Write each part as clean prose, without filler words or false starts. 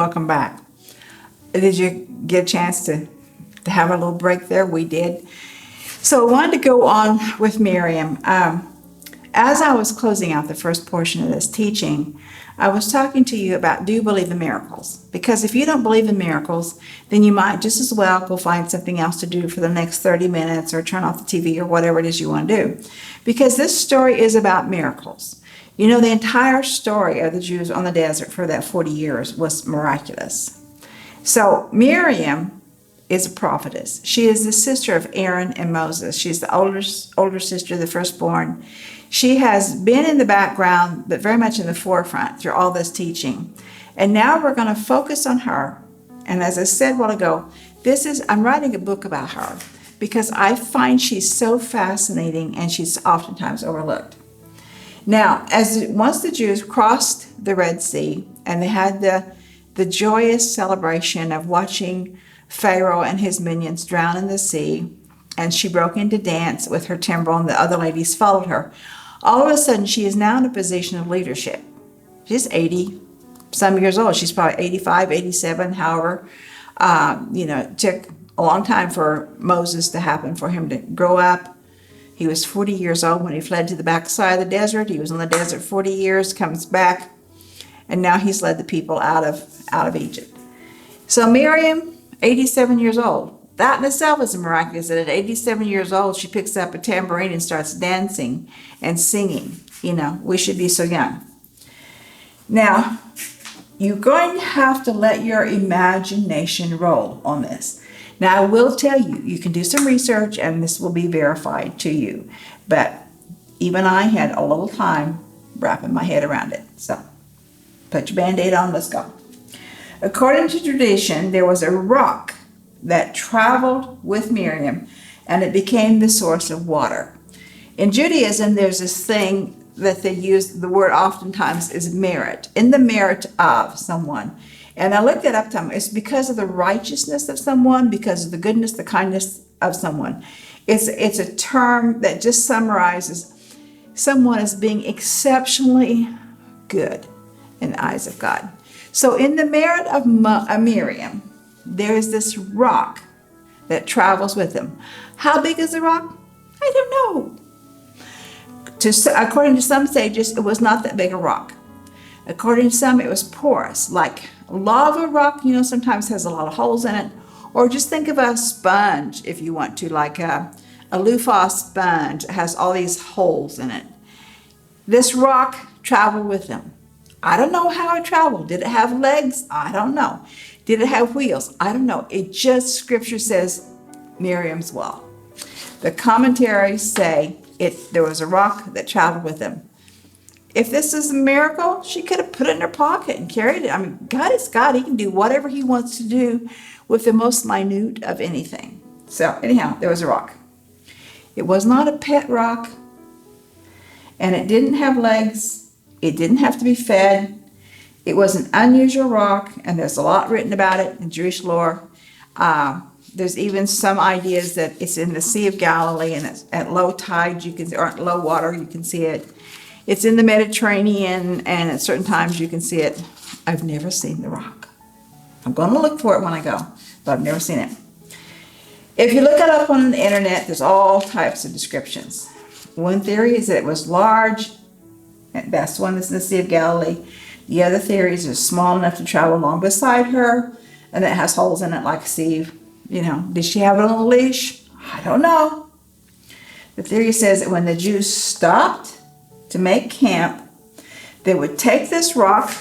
welcome back. Did you get a chance to have a little break there? We did. So I wanted to go on with Miriam. As I was closing out the first portion of this teaching, I was talking to you about, do you believe in miracles? Because if you don't believe in miracles, then you might just as well go find something else to do for the next 30 minutes or turn off the TV or whatever it is you want to do. Because this story is about miracles. You know, the entire story of the Jews on the desert for that 40 years was miraculous. So Miriam is a prophetess. She is the sister of Aaron and Moses. She's the older sister, the firstborn. She has been in the background, but very much in the forefront through all this teaching. And now we're going to focus on her. And as I said a while ago, I'm writing a book about her because I find she's so fascinating and she's oftentimes overlooked. Now, once the Jews crossed the Red Sea and they had the joyous celebration of watching Pharaoh and his minions drown in the sea, and she broke into dance with her timbrel and the other ladies followed her. All of a sudden, she is now in a position of leadership. She's 80 some years old. She's probably 85, 87, however. It took a long time for Moses to happen, for him to grow up. He was 40 years old when he fled to the backside of the desert. He was in the desert 40 years, comes back, and now he's led the people out of Egypt. So Miriam, 87 years old. That in itself is miraculous that at 87 years old, she picks up a tambourine and starts dancing and singing. We should be so young. Now, you're going to have to let your imagination roll on this. Now, I will tell you, you can do some research and this will be verified to you. But even I had a little time wrapping my head around it. So, put your Band-Aid on, let's go. According to tradition, there was a rock that traveled with Miriam, and it became the source of water. In Judaism, there's this thing that they use, the word oftentimes is merit, in the merit of someone. And I looked it up, it's because of the righteousness of someone, because of the goodness, the kindness of someone. It's a term that just summarizes someone as being exceptionally good in the eyes of God. So in the merit of Miriam, there is this rock that travels with him. How big is the rock? I don't know. According to some sages, it was not that big a rock. According to some, it was porous, like lava rock, sometimes has a lot of holes in it. Or just think of a sponge, if you want to, like a loofah sponge. It has all these holes in it. This rock traveled with him. I don't know how it traveled. Did it have legs? I don't know. Did it have wheels? I don't know. Scripture says Miriam's well. The commentaries say there was a rock that traveled with him. If this is a miracle, she could have put it in her pocket and carried it. I mean, God is God. He can do whatever he wants to do with the most minute of anything. So anyhow, there was a rock. It was not a pet rock, and it didn't have legs. It didn't have to be fed. It was an unusual rock, and there's a lot written about it in Jewish lore. There's even some ideas that it's in the Sea of Galilee, and it's at low tide, or at low water, you can see it. It's in the Mediterranean, and at certain times you can see it. I've never seen the rock. I'm going to look for it when I go, but I've never seen it. If you look it up on the internet, there's all types of descriptions. One theory is that it was large, and that's the one that's in the Sea of Galilee. The other theory is it's small enough to travel along beside her, and it has holes in it like a sieve. Did she have it on a leash? I don't know. The theory says that when the Jews stopped to make camp, they would take this rock,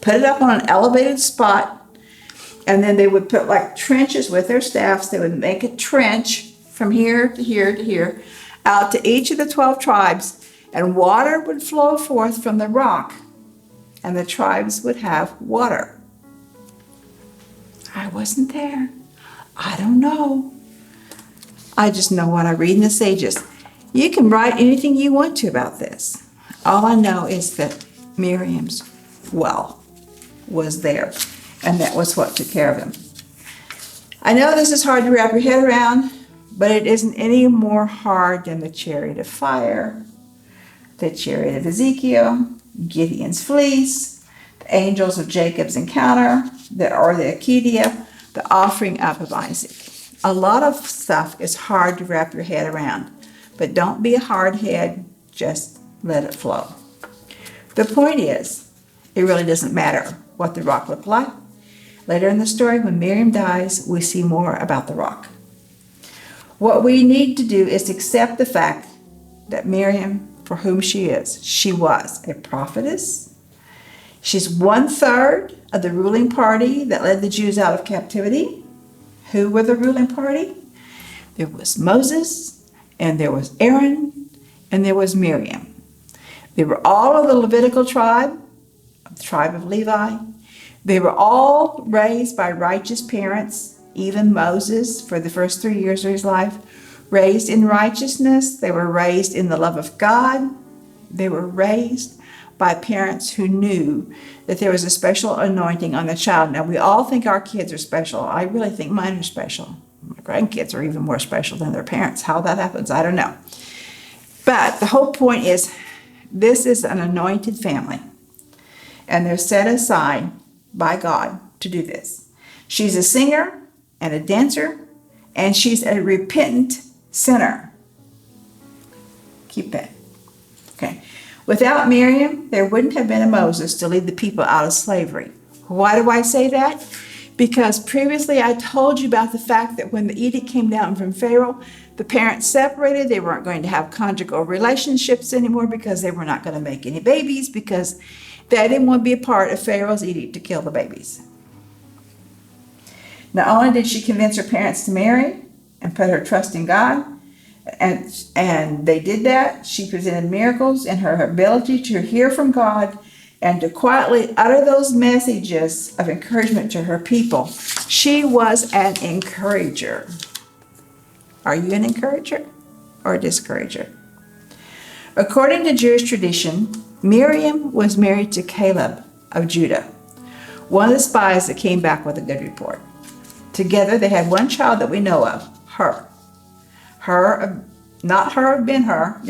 put it up on an elevated spot, and then they would put like trenches with their staffs. They would make a trench from here to here to here, out to each of the 12 tribes, and water would flow forth from the rock, and the tribes would have water. I wasn't there. I don't know. I just know what I read in the sages. You can write anything you want to about this. All I know is that Miriam's well was there, and that was what took care of him. I know this is hard to wrap your head around, but it isn't any more hard than the chariot of fire, the chariot of Ezekiel, Gideon's fleece, the angels of Jacob's encounter, the Akedia, the offering up of Isaac. A lot of stuff is hard to wrap your head around, but don't be a hard head, just let it flow. The point is, it really doesn't matter what the rock looked like. Later in the story, when Miriam dies, we see more about the rock. What we need to do is accept the fact that Miriam, for whom she was a prophetess. She's 1/3 of the ruling party that led the Jews out of captivity. Who were the ruling party? There was Moses, and there was Aaron, and there was Miriam. They were all of the Levitical tribe, the tribe of Levi. They were all raised by righteous parents, even Moses, for the first 3 years of his life, raised in righteousness. They were raised in the love of God. They were raised by parents who knew that there was a special anointing on the child. Now, we all think our kids are special. I really think mine are special. My grandkids are even more special than their parents. How that happens, I don't know. But the whole point is, this is an anointed family, and they're set aside by God to do this. She's a singer and a dancer, and she's a repentant sinner. Keep that. Okay. Without Miriam, there wouldn't have been a Moses to lead the people out of slavery. Why do I say that? Because previously I told you about the fact that when the edict came down from Pharaoh, the parents separated. They weren't going to have conjugal relationships anymore because they were not going to make any babies, because they didn't want to be a part of Pharaoh's edict to kill the babies. Not only did she convince her parents to marry and put her trust in God, and they did that, she presented miracles in her ability to hear from God and to quietly utter those messages of encouragement to her people. She was an encourager. Are you an encourager or a discourager? According to Jewish tradition, Miriam was married to Caleb of Judah, one of the spies that came back with a good report. Together they had one child that we know of, her. Not her, Ben-Hur,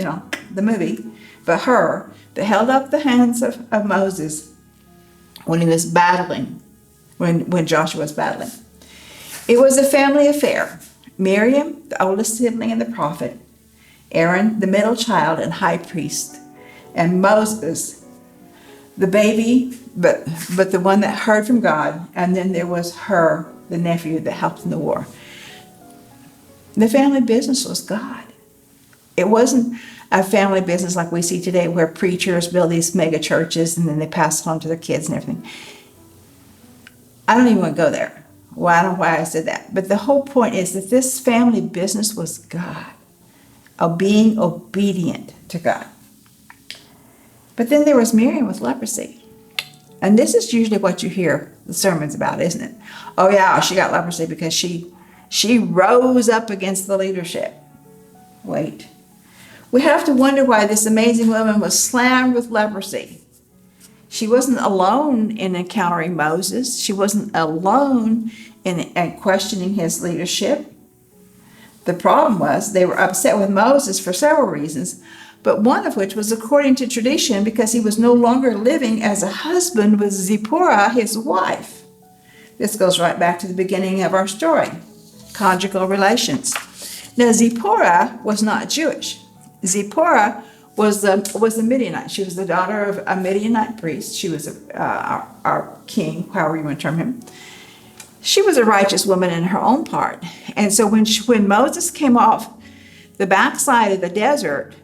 the movie, but her, that held up the hands of Moses when he was battling, when Joshua was battling. It was a family affair. Miriam, the oldest sibling and the prophet, Aaron, the middle child and high priest, and Moses, the baby, but the one that heard from God, and then there was her, the nephew that helped in the war. The family business was God. It wasn't a family business like we see today where preachers build these mega churches and then they pass it on to their kids and everything. I don't even want to go there. Well, I don't know why I said that. But the whole point is that this family business was God, of being obedient to God. But then there was Miriam with leprosy. And this is usually what you hear the sermons about, isn't it? Oh yeah, she got leprosy because she rose up against the leadership. Wait. We have to wonder why this amazing woman was slammed with leprosy. She wasn't alone in encountering Moses. She wasn't alone in questioning his leadership. The problem was they were upset with Moses for several reasons, but one of which was according to tradition because he was no longer living as a husband with Zipporah, his wife. This goes right back to the beginning of our story, conjugal relations. Now, Zipporah was not Jewish. Zipporah was a Midianite. She was the daughter of a Midianite priest. She was our king, however you want to term him. She was a righteous woman in her own part. And so when Moses came off the backside of the desert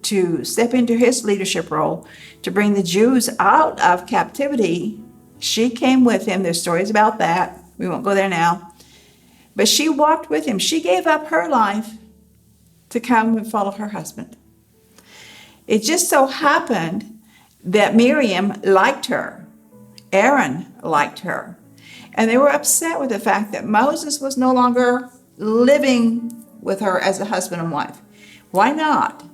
to step into his leadership role to bring the Jews out of captivity, she came with him. There's stories about that. We won't go there now. But she walked with him. She gave up her life to come and follow her husband. It just so happened that Miriam liked her. Aaron liked her. And they were upset with the fact that Moses was no longer living with her as a husband and wife. Why not?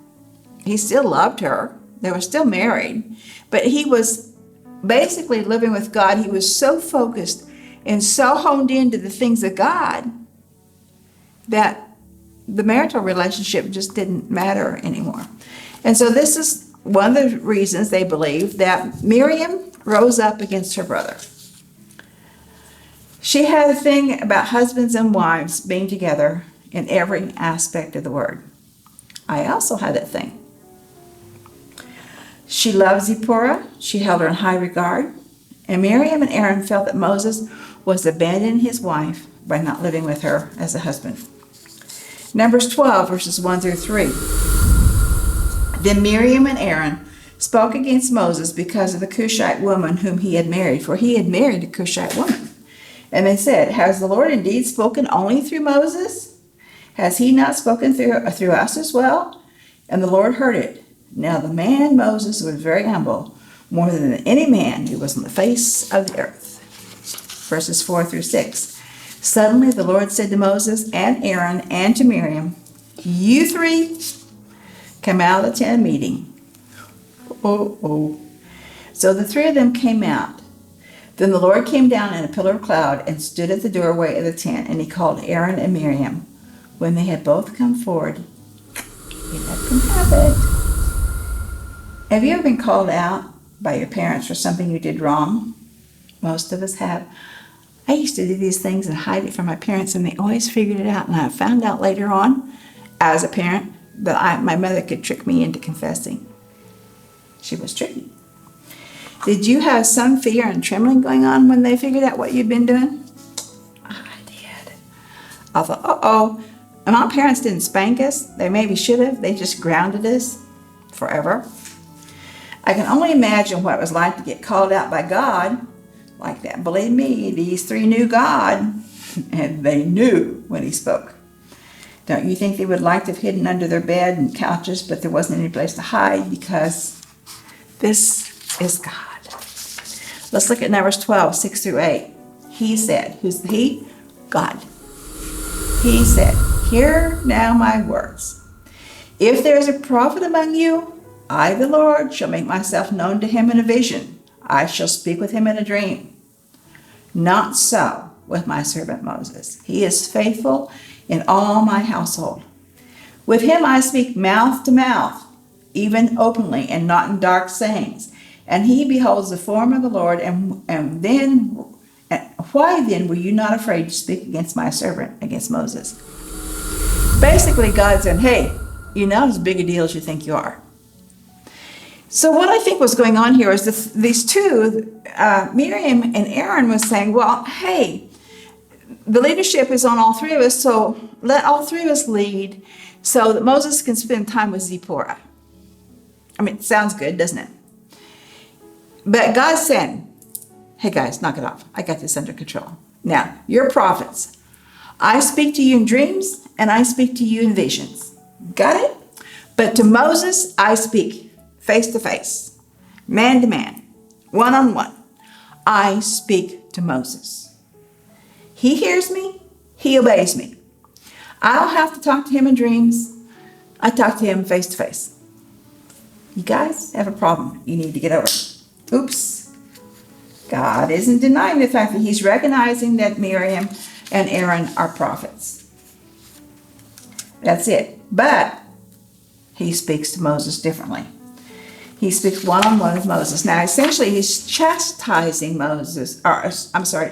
He still loved her. They were still married. But he was basically living with God. He was so focused and so honed into the things of God that the marital relationship just didn't matter anymore. And so this is one of the reasons they believe that Miriam rose up against her brother. She had a thing about husbands and wives being together in every aspect of the word. I also had that thing. She loved Zipporah. She held her in high regard. And Miriam and Aaron felt that Moses was abandoning his wife by not living with her as a husband. Numbers 12, verses 1 through 3. Then Miriam and Aaron spoke against Moses because of the Cushite woman whom he had married, for he had married a Cushite woman. And they said, has the Lord indeed spoken only through Moses? Has he not spoken through us as well? And the Lord heard it. Now the man Moses was very humble, more than any man who was on the face of the earth. Verses 4 through 6. Suddenly the Lord said to Moses and Aaron and to Miriam, you three come out of the tent meeting. So the three of them came out. Then the Lord came down in a pillar of cloud and stood at the doorway of the tent, and he called Aaron and Miriam. When they had both come forward, he let them have it. Have you ever been called out by your parents for something you did wrong? Most of us have. I used to do these things and hide it from my parents, and they always figured it out. And I found out later on, as a parent, that my mother could trick me into confessing. She was tricky. Did you have some fear and trembling going on when they figured out what you'd been doing? I did. I thought, uh-oh. And my parents didn't spank us. They maybe should have. They just grounded us forever. I can only imagine what it was like to get called out by God like that. Believe me, these three knew God, and they knew when he spoke. Don't you think they would like to have hidden under their bed and couches, but there wasn't any place to hide because this is God. Let's look at Numbers 12, 6 through 8. He said, who's the he? God. He said, hear now my words. If there is a prophet among you, I, the Lord, shall make myself known to him in a vision. I shall speak with him in a dream. Not so with my servant Moses. He is faithful in all my household. With him I speak mouth to mouth, even openly, and not in dark sayings. And he beholds the form of the Lord, and why then were you not afraid to speak against my servant, against Moses? Basically, God said, hey, you're not as big a deal as you think you are. So what I think was going on here is these two, Miriam and Aaron, was saying, well, hey, the leadership is on all three of us, so let all three of us lead so that Moses can spend time with Zipporah. I mean, it sounds good, doesn't it? But God said, hey guys, knock it off. I got this under control. Now, you're prophets. I speak to you in dreams, and I speak to you in visions. Got it? But to Moses, I speak face to face, man to man, one on one. I speak to Moses. He hears me. He obeys me. I don't have to talk to him in dreams. I talk to him face to face. You guys have a problem. You need to get over it. Oops. God isn't denying the fact that he's recognizing that Miriam and Aaron are prophets. That's it. But he speaks to Moses differently. He speaks one-on-one with Moses. Now, essentially, he's chastising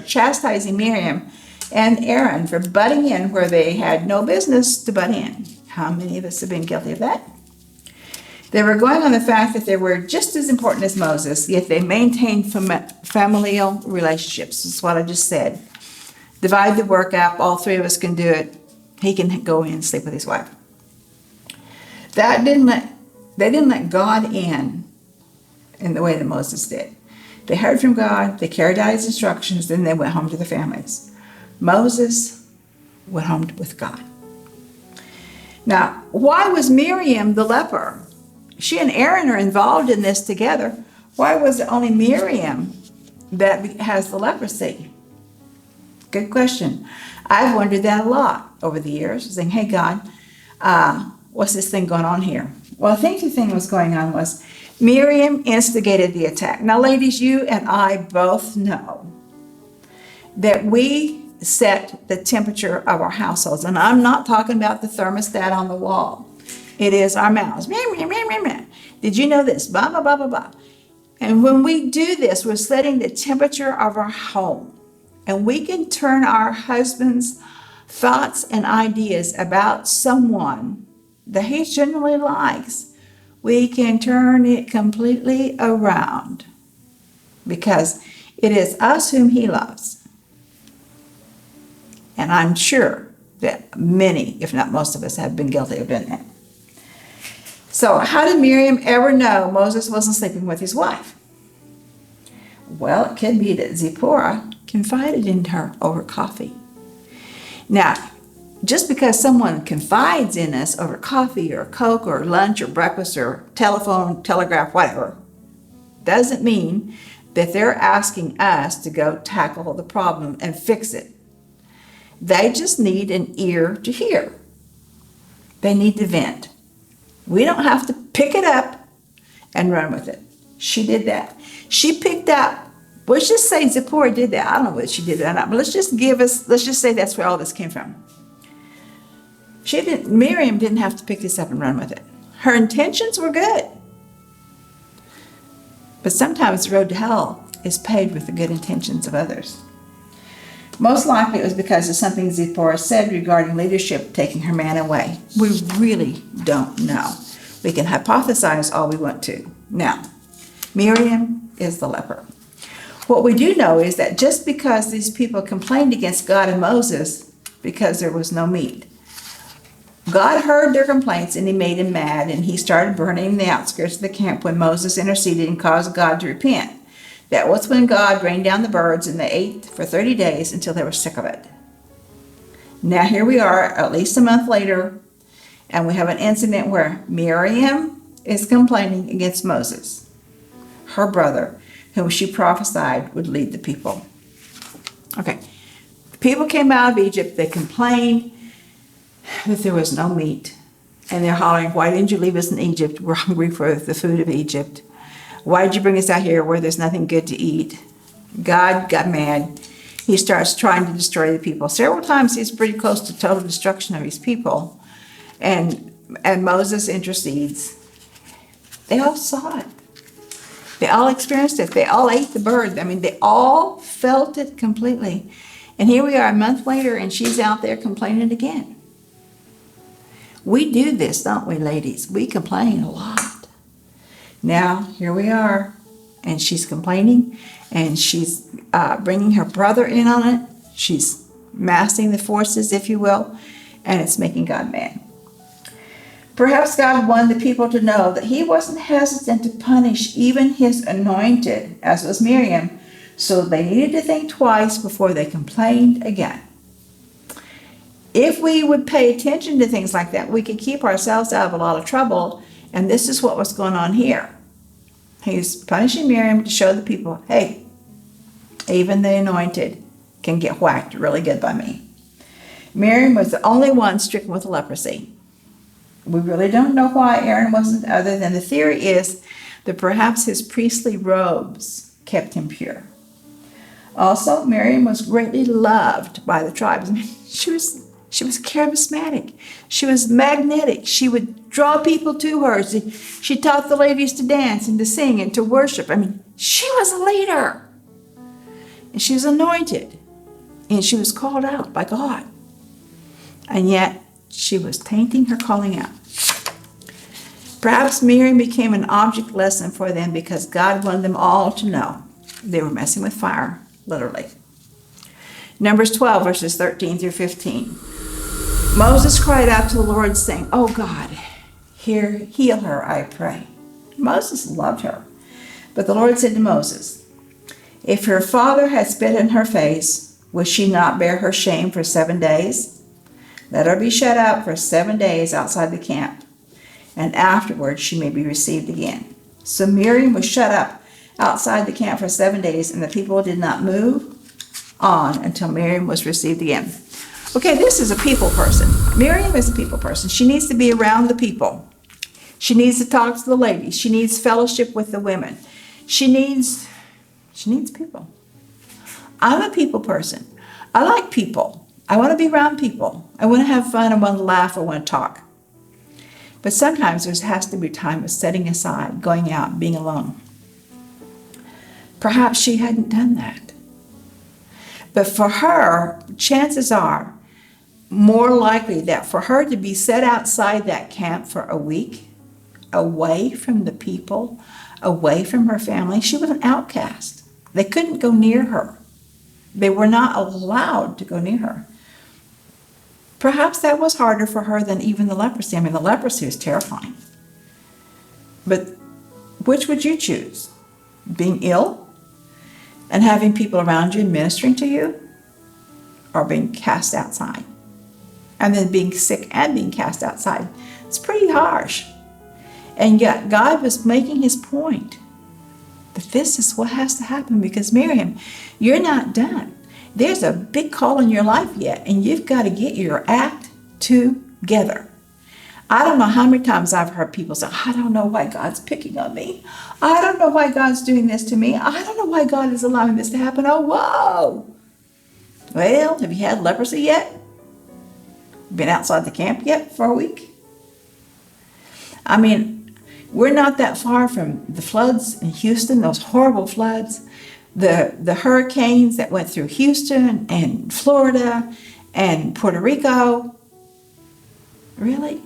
chastising Miriam and Aaron for butting in where they had no business to butt in. How many of us have been guilty of that? They were going on the fact that they were just as important as Moses, yet they maintained familial relationships. That's what I just said. Divide the work up. All three of us can do it. He can go in and sleep with his wife. They didn't let God in the way that Moses did. They heard from God. They carried out his instructions. Then they went home to their families. Moses went home with God. Now, why was Miriam the leper? She and Aaron are involved in this together. Why was it only Miriam that has the leprosy? Good question. I've wondered that a lot over the years, saying, hey, God, what's this thing going on here? Well, I think the thing that was going on was Miriam instigated the attack. Now, ladies, you and I both know that we set the temperature of our households. And I'm not talking about the thermostat on the wall. It is our mouths. Did you know this? Blah, blah, blah, blah, blah. And when we do this, we're setting the temperature of our home. And we can turn our husband's thoughts and ideas about someone that he generally likes. We can turn it completely around because it is us whom he loves. And I'm sure that many, if not most of us, have been guilty of doing that. So how did Miriam ever know Moses wasn't sleeping with his wife? Well, it could be that Zipporah confided in her over coffee. Now, just because someone confides in us over coffee or Coke or lunch or breakfast or telephone, telegraph, whatever, doesn't mean that they're asking us to go tackle the problem and fix it. They just need an ear to hear. They need to vent. We don't have to pick it up and run with it. She did that. She picked up, let's just say Zipporah did that. I don't know whether she did that or not, but let's just say that's where all this came from. Miriam didn't have to pick this up and run with it. Her intentions were good. But sometimes the road to hell is paved with the good intentions of others. Most likely it was because of something Zipporah said regarding leadership taking her man away. We really don't know. We can hypothesize all we want to. Now, Miriam is the leper. What we do know is that just because these people complained against God and Moses because there was no meat, God heard their complaints and he made him mad, and he started burning the outskirts of the camp when Moses interceded and caused God to repent. That was when God rained down the birds and they ate for 30 days until they were sick of it. Now here we are, at least a month later, and we have an incident where Miriam is complaining against Moses, her brother, whom she prophesied would lead the people. Okay, the people came out of Egypt, they complained that there was no meat. And they're hollering, why didn't you leave us in Egypt? We're hungry for the food of Egypt. Why did you bring us out here where there's nothing good to eat? God got mad. He starts trying to destroy the people. Several times he's pretty close to total destruction of his people. And Moses intercedes. They all saw it. They all experienced it. They all ate the bird. I mean, they all felt it completely. And here we are a month later, and she's out there complaining again. We do this, don't we, ladies? We complain a lot. Now, here we are, and she's complaining, and she's bringing her brother in on it. She's massing the forces, if you will, and it's making God mad. Perhaps God wanted the people to know that he wasn't hesitant to punish even his anointed, as was Miriam, so they needed to think twice before they complained again. If we would pay attention to things like that, we could keep ourselves out of a lot of trouble, and this is what was going on here. He's punishing Miriam to show the people, hey, even the anointed can get whacked really good by me. Miriam was the only one stricken with leprosy. We really don't know why Aaron wasn't, other than the theory is that perhaps his priestly robes kept him pure. Also, Miriam was greatly loved by the tribes. I mean, she was charismatic. She was magnetic. She would draw people to her. She taught the ladies to dance and to sing and to worship. I mean, she was a leader. And she was anointed. And she was called out by God. And yet, she was tainting her calling out. Perhaps Miriam became an object lesson for them because God wanted them all to know they were messing with fire, literally. Numbers 12, verses 13 through 15. Moses cried out to the Lord, saying, "Oh God, heal her, I pray." Moses loved her. But the Lord said to Moses, "If her father had spit in her face, will she not bear her shame for 7 days? Let her be shut out for 7 days outside the camp, and afterwards she may be received again." So Miriam was shut up outside the camp for 7 days, and the people did not move on until Miriam was received again. Okay, this is a people person. Miriam is a people person. She needs to be around the people. She needs to talk to the ladies. She needs fellowship with the women. She needs people. I'm a people person. I like people. I want to be around people. I want to have fun. I want to laugh. I want to talk. But sometimes there has to be time of setting aside, going out, being alone. perhaps she hadn't done that. But for her, chances are more likely that for her to be set outside that camp for a week, away from the people, away from her family, she was an outcast. They couldn't go near her. They were not allowed to go near her. Perhaps that was harder for her than even the leprosy. I mean, the leprosy is terrifying. But which would you choose? Being ill and having people around you ministering to you, or being cast outside? And then being sick and being cast outside. It's pretty harsh. And yet God was making his point that this is what has to happen, because Miriam, you're not done. There's a big call in your life yet, and you've got to get your act together. I don't know how many times I've heard people say, I don't know why God's picking on me. I don't know why God's doing this to me. I don't know why God is allowing this to happen. Oh, whoa. Well, have you had leprosy yet? Been outside the camp yet for a week? I mean, we're not that far from the floods in Houston, those horrible floods, the hurricanes that went through Houston and Florida and Puerto Rico. Really?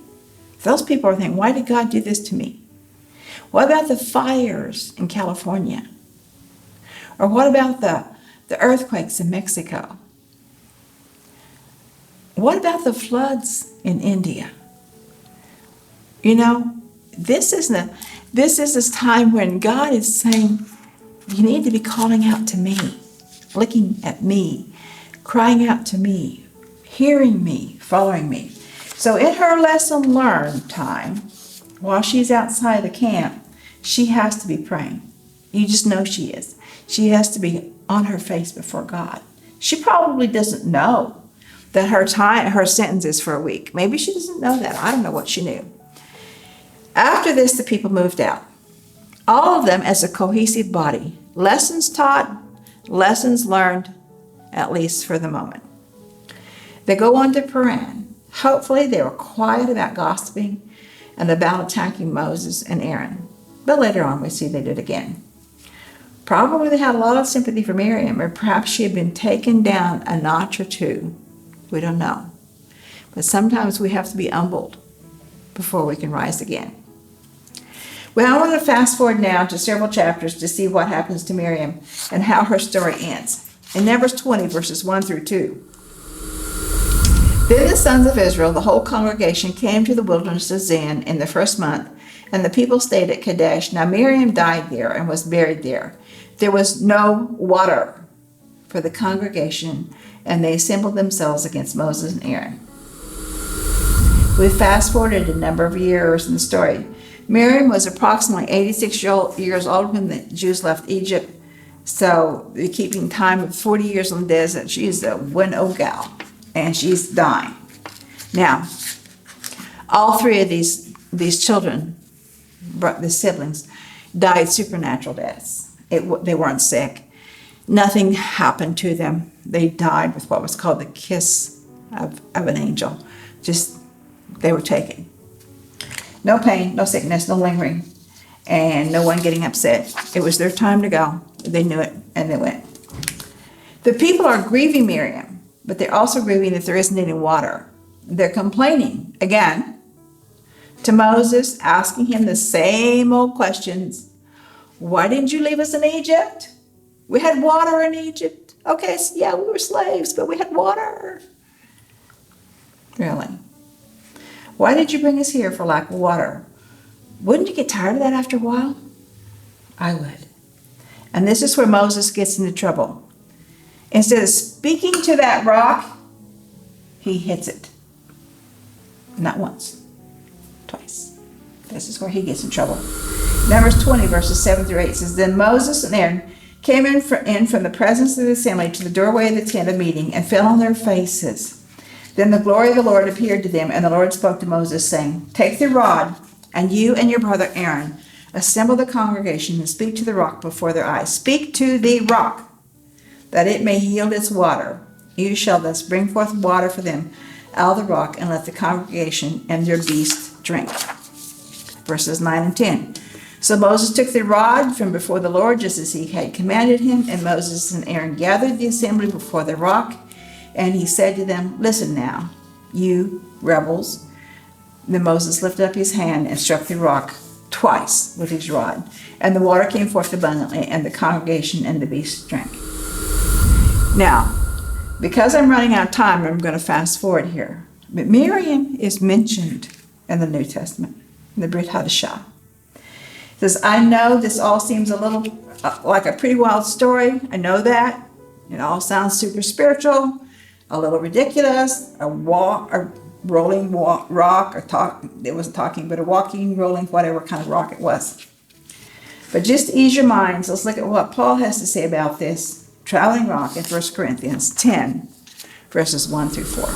Those people are thinking, why did God do this to me? What about the fires in California? Or what about the earthquakes in Mexico? What about the floods in India? You know, this is this time when God is saying, you need to be calling out to me, looking at me, crying out to me, hearing me, following me. So in her lesson learned time, while she's outside the camp, she has to be praying. You just know she is. She has to be on her face before God. She probably doesn't know that her sentence is for a week. Maybe she doesn't know that. I don't know what she knew. After this, the people moved out. All of them as a cohesive body. Lessons taught, lessons learned, at least for the moment. They go on to Paran. Hopefully they were quiet about gossiping and about attacking Moses and Aaron. But later on we see they did again. Probably they had a lot of sympathy for Miriam, or perhaps she had been taken down a notch or two. We don't know. But sometimes we have to be humbled before we can rise again. Well, I want to fast forward now to several chapters to see what happens to Miriam and how her story ends. In Numbers 20, verses 1 through 2. Then the sons of Israel, the whole congregation, came to the wilderness of Zin in the first month, and the people stayed at Kadesh. Now Miriam died there and was buried there. There was no water for the congregation, and they assembled themselves against Moses and Aaron. We fast forwarded a number of years in the story. Miriam was approximately 86 years old when the Jews left Egypt. So they're keeping time of 40 years in the desert. She's a one-old gal, and she's dying. Now, all three of these children, the siblings, died supernatural deaths. They weren't sick. Nothing happened to them. They died with what was called the kiss of an angel. Just, they were taken. No pain, no sickness, no lingering, and no one getting upset. It was their time to go. They knew it, and they went. The people are grieving Miriam, but they're also grieving that there isn't any water. They're complaining, again, to Moses, asking him the same old questions. Why didn't you leave us in Egypt? We had water in Egypt. Okay, so yeah, we were slaves, but we had water. Really? Why did you bring us here for lack of water? Wouldn't you get tired of that after a while? I would. And this is where Moses gets into trouble. Instead of speaking to that rock, he hits it. Not once, twice. This is where he gets in trouble. Numbers 20, verses 7 through 8 says, Then Moses and Aaron came in from the presence of the assembly to the doorway of the tent of meeting and fell on their faces. Then the glory of the Lord appeared to them, and the Lord spoke to Moses, saying, Take the rod, and you and your brother Aaron assemble the congregation and speak to the rock before their eyes. Speak to the rock, that it may yield its water. You shall thus bring forth water for them out of the rock, and let the congregation and their beasts drink. Verses 9 and 10. So Moses took the rod from before the Lord, just as he had commanded him, and Moses and Aaron gathered the assembly before the rock, and he said to them, "Listen now, you rebels." Then Moses lifted up his hand and struck the rock twice with his rod, and the water came forth abundantly, and the congregation and the beasts drank. Now, because I'm running out of time, I'm going to fast forward here. But Miriam is mentioned in the New Testament, in the Brit Hadashah. It says, I know this all seems a little like a pretty wild story. I know that. It all sounds super spiritual, a little ridiculous, a rolling rock, it wasn't talking, but a walking, rolling, whatever kind of rock it was. But just to ease your minds, let's look at what Paul has to say about this traveling rock in 1 Corinthians 10, verses 1 through 4.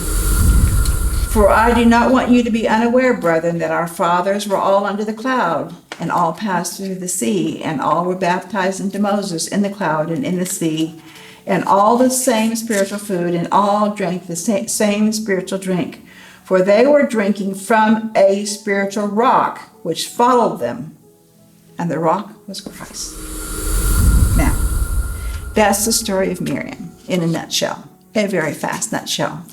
For I do not want you to be unaware, brethren, that our fathers were all under the cloud, and all passed through the sea, and all were baptized into Moses in the cloud and in the sea, and all the same spiritual food, and all drank the same spiritual drink. For they were drinking from a spiritual rock which followed them, and the rock was Christ. Now, that's the story of Miriam in a nutshell, a very fast nutshell.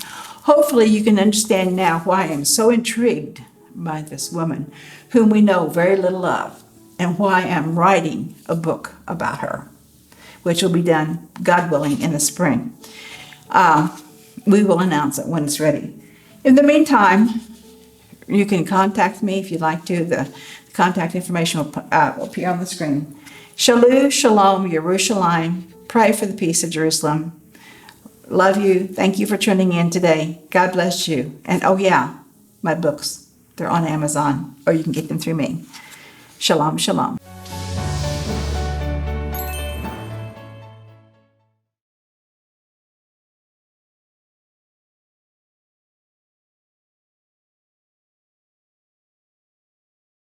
Hopefully you can understand now why I am so intrigued by this woman whom we know very little of, and why I'm writing a book about her, which will be done, God willing, in the spring. We will announce it when it's ready. In the meantime, you can contact me if you'd like to. The contact information will appear on the screen. Shalom, Shalom, Yerushalayim. Pray for the peace of Jerusalem. Love you. Thank you for tuning in today. God bless you. And oh yeah, my books, they're on Amazon, or you can get them through me. Shalom, shalom.